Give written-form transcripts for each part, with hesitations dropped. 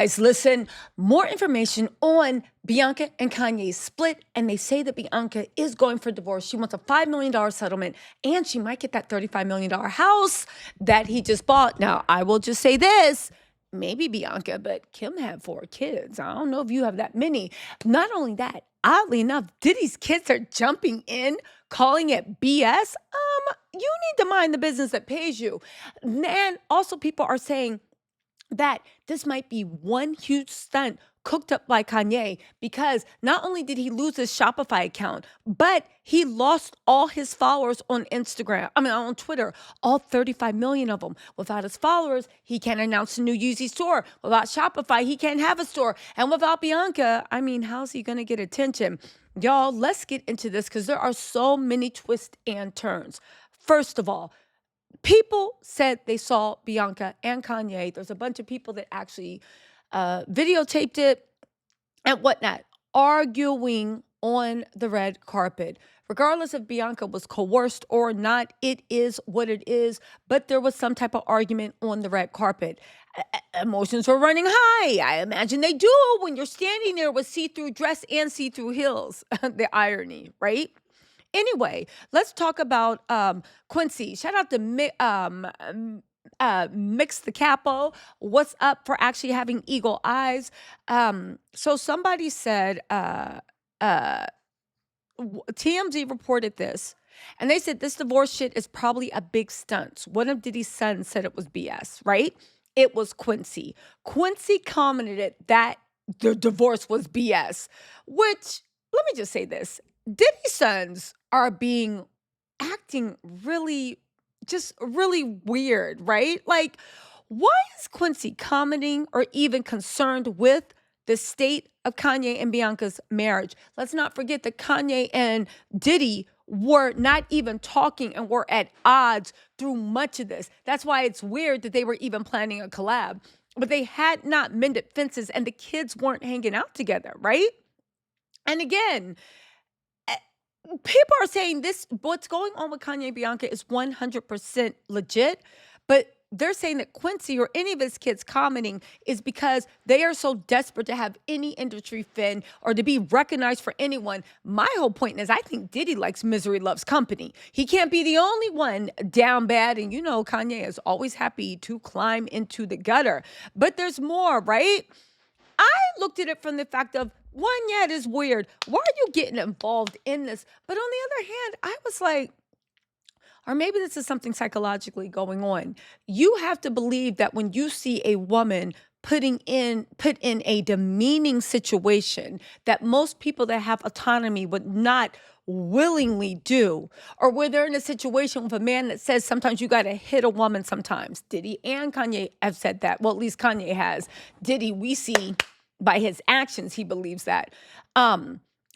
Guys, listen, more information on Bianca and Kanye's split, and they say that Bianca is going for divorce. She wants a $5 million settlement, and she might get that $35 million house that he just bought. Now, I will just say this. Maybe Bianca, but Kim had 4 kids. I don't know if you have that many. Not only that, oddly enough, Diddy's kids are jumping in, calling it BS. You need to mind the business that pays you. And also people are saying that this might be one huge stunt cooked up by Kanye, because not only did he lose his Shopify account, but he lost all his followers on on Twitter, all 35 million of them. Without his followers, he can't announce a new Yeezy store. Without Shopify, he can't have a store. And without Bianca, how's he going to get attention? Y'all, let's get into this because there are so many twists and turns. First of all, people said they saw Bianca and Kanye. There's a bunch of people that actually videotaped it and whatnot, arguing on the red carpet. Regardless if Bianca was coerced or not, it is what it is. But there was some type of argument on the red carpet. Emotions were running high. I imagine they do when you're standing there with see-through dress and see-through heels. The irony, right? Anyway, let's talk about Quincy. Shout out to Mix the Capo. What's up for actually having eagle eyes? So somebody said, TMZ reported this, and they said this divorce shit is probably a big stunt. One of Diddy's sons said it was BS, right? It was Quincy. Quincy commented that the divorce was BS, which, let me just say this. Diddy's sons are acting really weird, right? Like, why is Quincy commenting or even concerned with the state of Kanye and Bianca's marriage? Let's not forget that Kanye and Diddy were not even talking and were at odds through much of this. That's why it's weird that they were even planning a collab. But they had not mended fences and the kids weren't hanging out together, right? And again, people are saying what's going on with Kanye and Bianca is 100% legit, but they're saying that Quincy or any of his kids commenting is because they are so desperate to have any industry fin or to be recognized for anyone. My whole point is I think Diddy likes misery loves company. He can't be the only one down bad. And Kanye is always happy to climb into the gutter. But there's more, right? I looked at it from the fact of, one, yeah, it is weird. Why are you getting involved in this? But on the other hand, I was like, or maybe this is something psychologically going on. You have to believe that when you see a woman put in a demeaning situation that most people that have autonomy would not willingly do, or where they're in a situation with a man that says sometimes you got to hit a woman sometimes. Diddy and Kanye have said that. Well, at least Kanye has. Diddy, we see by his actions, he believes that.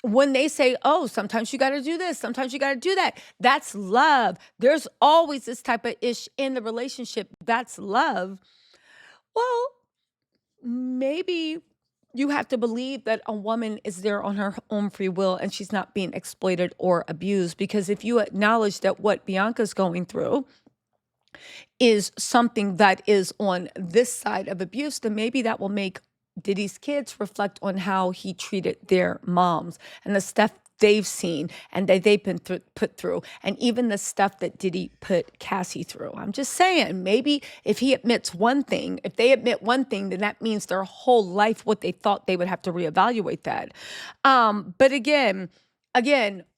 When they say, oh, sometimes you got to do this, sometimes you got to do that, that's love. There's always this type of ish in the relationship. That's love. Well, maybe you have to believe that a woman is there on her own free will and she's not being exploited or abused. Because if you acknowledge that what Bianca's going through is something that is on this side of abuse, then maybe that will make Diddy's kids reflect on how he treated their moms and the stuff they've seen and that they've been put through, and even the stuff that Diddy put Cassie through. I'm just saying, maybe if they admit one thing, then that means their whole life, what they thought, they would have to reevaluate that. But again,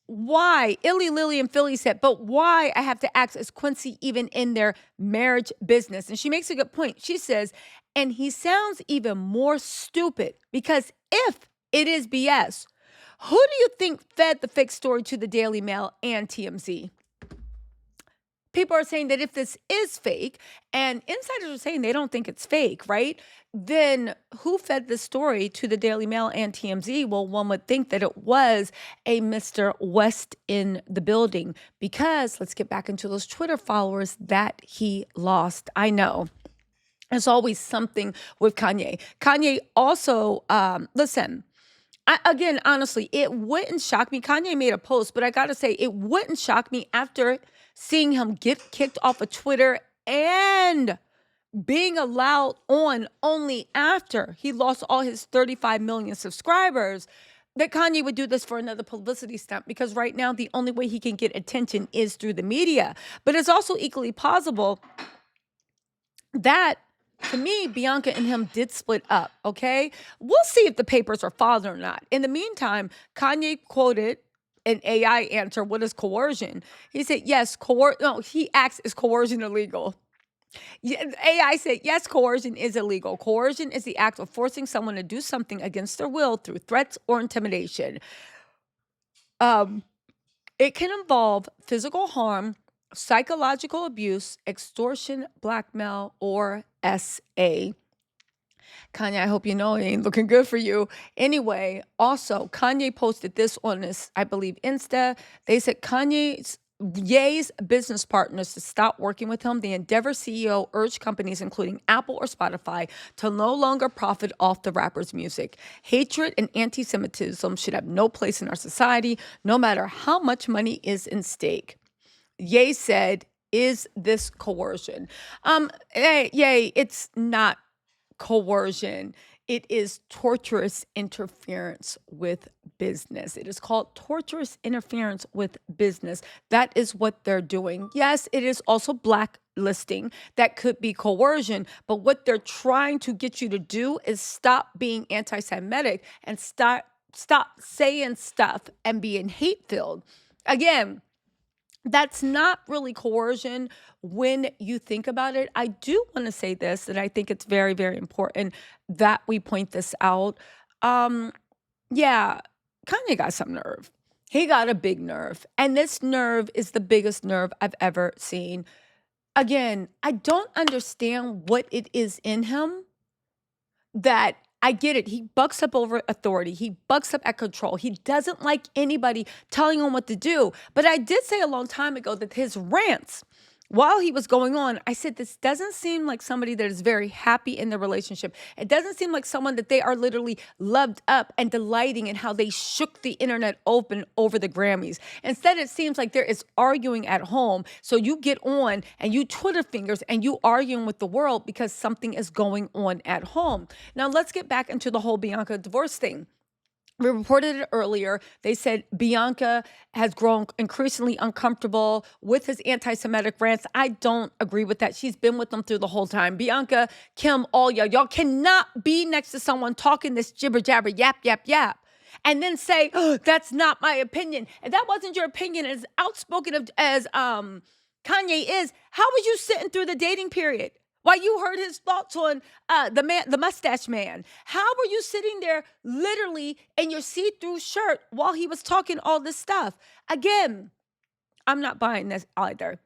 why? Illy, Lily, and Philly said, but why, I have to ask, is Quincy even in their marriage business? And she makes a good point. She says, and he sounds even more stupid because if it is BS, who do you think fed the fake story to the Daily Mail and TMZ? People are saying that if this is fake, and insiders are saying they don't think it's fake, right? Then who fed the story to the Daily Mail and TMZ? Well, one would think that it was a Mr. West in the building, because let's get back into those Twitter followers that he lost. I know. There's always something with Kanye. Kanye also, listen, again, honestly, it wouldn't shock me. Kanye made a post, but I got to say, it wouldn't shock me after seeing him get kicked off of Twitter and being allowed on only after he lost all his 35 million subscribers, that Kanye would do this for another publicity stunt, because right now the only way he can get attention is through the media. But it's also equally possible that, to me, Bianca and him did split up, okay? We'll see if the papers are filed or not. In the meantime, Kanye quoted an AI answer, what is coercion? He said, yes, he asked, is coercion illegal? Yeah, AI said, yes, coercion is illegal. Coercion is the act of forcing someone to do something against their will through threats or intimidation. It can involve physical harm, psychological abuse, extortion, blackmail, or SA. Kanye, I hope you know it ain't looking good for you. Anyway, also, Kanye posted this on his, I believe, Insta. They said Ye's business partners to stop working with him. The Endeavor CEO urged companies, including Apple or Spotify, to no longer profit off the rapper's music. Hatred and anti-Semitism should have no place in our society, no matter how much money is in stake. Ye said, is this coercion? Ye, it's not coercion. It is torturous interference with business. It is called torturous interference with business. That is what they're doing. Yes, it is also blacklisting. That could be coercion. But what they're trying to get you to do is stop being anti-Semitic and stop saying stuff and being hate-filled. Again, that's not really coercion when you think about it. I do want to say this, and I think it's very, very important that we point this out. Yeah, Kanye got some nerve. He got a big nerve. And this nerve is the biggest nerve I've ever seen. Again, I don't understand what it is in him that, I get it. He bucks up over authority. He bucks up at control. He doesn't like anybody telling him what to do. But I did say a long time ago that his rants, while he was going on, I said, this doesn't seem like somebody that is very happy in their relationship. It doesn't seem like someone that they are literally loved up and delighting in how they shook the internet open over the Grammys. Instead, it seems like there is arguing at home. So you get on and you Twitter fingers and you arguing with the world because something is going on at home. Now, let's get back into the whole Bianca divorce thing. We reported it earlier. They said Bianca has grown increasingly uncomfortable with his anti-Semitic rants. I don't agree with that. She's been with them through the whole time. Bianca, Kim, all y'all cannot be next to someone talking this jibber jabber, yap, yap, yap, and then say, oh, that's not my opinion. And that wasn't your opinion, as outspoken as Kanye is. How was you sitting through the dating period? While you heard his thoughts on the mustache man? How were you sitting there literally in your see-through shirt while he was talking all this stuff? Again, I'm not buying this either.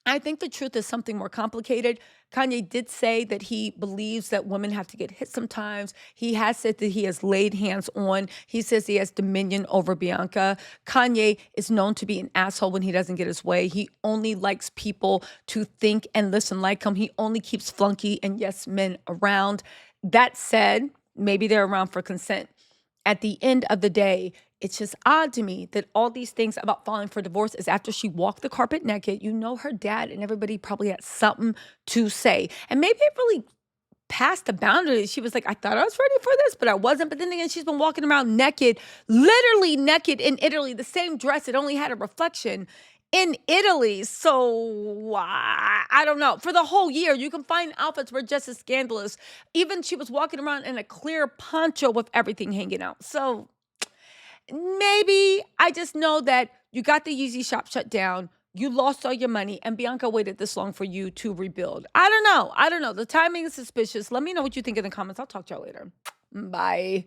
I think the truth is something more complicated. Kanye did say that he believes that women have to get hit sometimes. He has said that he has laid hands on. He says he has dominion over Bianca. Kanye is known to be an asshole when he doesn't get his way. He only likes people to think and listen like him. He only keeps flunky and yes men around. That said, maybe they're around for consent. At the end of the day, it's just odd to me that all these things about filing for divorce is after she walked the carpet naked. You know, her dad and everybody probably had something to say. And maybe it really passed the boundaries. She was like, I thought I was ready for this, but I wasn't. But then again, she's been walking around naked, literally naked in Italy, the same dress. It only had a reflection in Italy. So I don't know. For the whole year, you can find outfits were just as scandalous. Even she was walking around in a clear poncho with everything hanging out. So maybe I just know that you got the Yeezy shop shut down. You lost all your money, and Bianca waited this long for you to rebuild. I don't know. The timing is suspicious. Let me know what you think in the comments. I'll talk to y'all later. Bye.